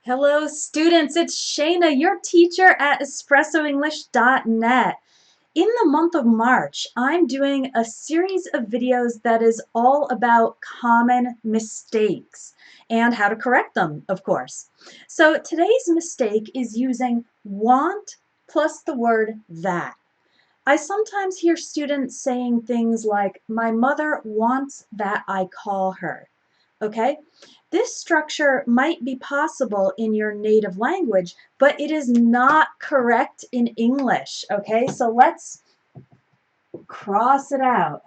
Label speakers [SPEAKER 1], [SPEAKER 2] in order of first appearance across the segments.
[SPEAKER 1] Hello, students. It's Shayna, your teacher at EspressoEnglish.net. In the month of March, I'm doing a series of videos that is all about common mistakes and how to correct them, of course. So today's mistake is using want plus the word that. I sometimes hear students saying things like, "My mother wants that I call her." Okay? This structure might be possible in your native language, but it is not correct in English. Okay? So let's cross it out.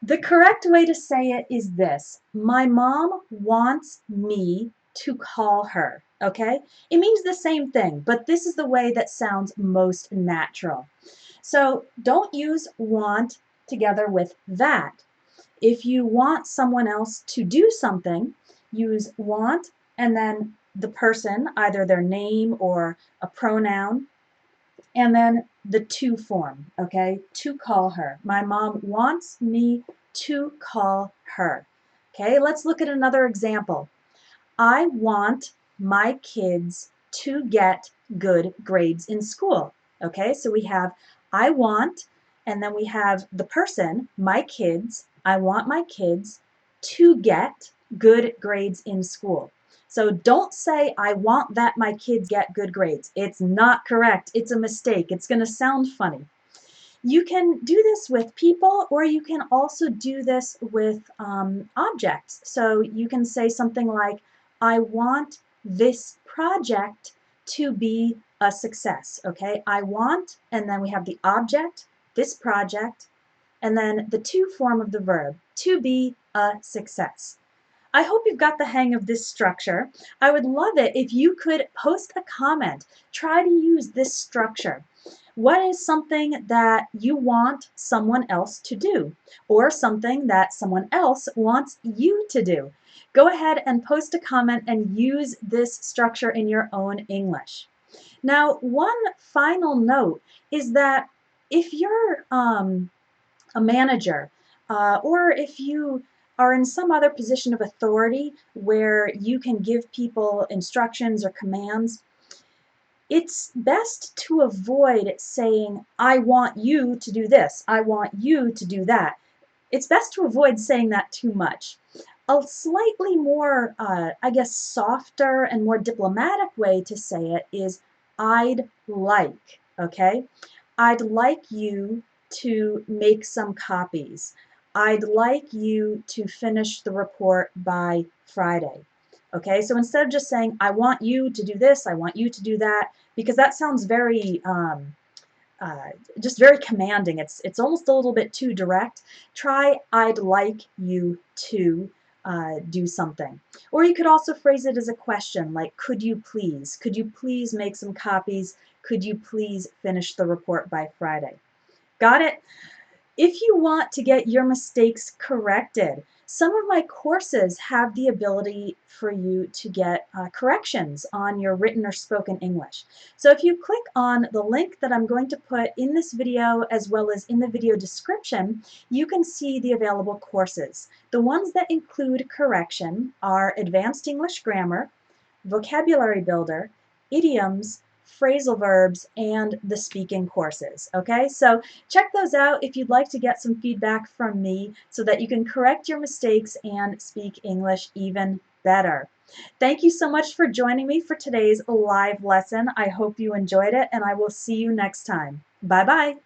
[SPEAKER 1] The correct way to say it is this: my mom wants me to call her. Okay? It means the same thing, but this is the way that sounds most natural. So don't use want together with that. If you want someone else to do something, use want and then the person, either their name or a pronoun, and then the to form, okay? To call her. My mom wants me to call her. Okay, let's look at another example. I want my kids to get good grades in school. Okay, so we have I want, and then we have the person, my kids. I want my kids to get good grades in school. So don't say, "I want that my kids get good grades." It's not correct. It's a mistake. It's going to sound funny. You can do this with people, or you can also do this with objects. So you can say something like, "I want this project to be a success." Okay, I want, and then we have the object, this project, and then the to form of the verb, to be a success. I hope you've got the hang of this structure. I would love it if you could post a comment. Try to use this structure. What is something that you want someone else to do, or something that someone else wants you to do? Go ahead and post a comment and use this structure in your own English. Now, one final note is that if you're a manager, or if you are in some other position of authority where you can give people instructions or commands, it's best to avoid saying, "I want you to do this, I want you to do that." It's best to avoid saying that too much. A slightly more, I guess, softer and more diplomatic way to say it is, "I'd like," okay? "I'd like you to make some copies. I'd like you to finish the report by Friday." Okay, so instead of just saying, "I want you to do this, I want you to do that," because that sounds very, uh, just very commanding. It's almost a little bit too direct. Try, "I'd like you to do something." Or you could also phrase it as a question, like, "Could you please? Could you please make some copies? Could you please finish the report by Friday?" Got it? If you want to get your mistakes corrected, some of my courses have the ability for you to get corrections on your written or spoken English. So if you click on the link that I'm going to put in this video as well as in the video description, you can see the available courses. The ones that include correction are Advanced English Grammar, Vocabulary Builder, Idioms, Phrasal Verbs, and the speaking courses. Okay, so check those out if you'd like to get some feedback from me so that you can correct your mistakes and speak English even better. Thank you so much for joining me for today's live lesson. I hope you enjoyed it, and I will see you next time. Bye-bye.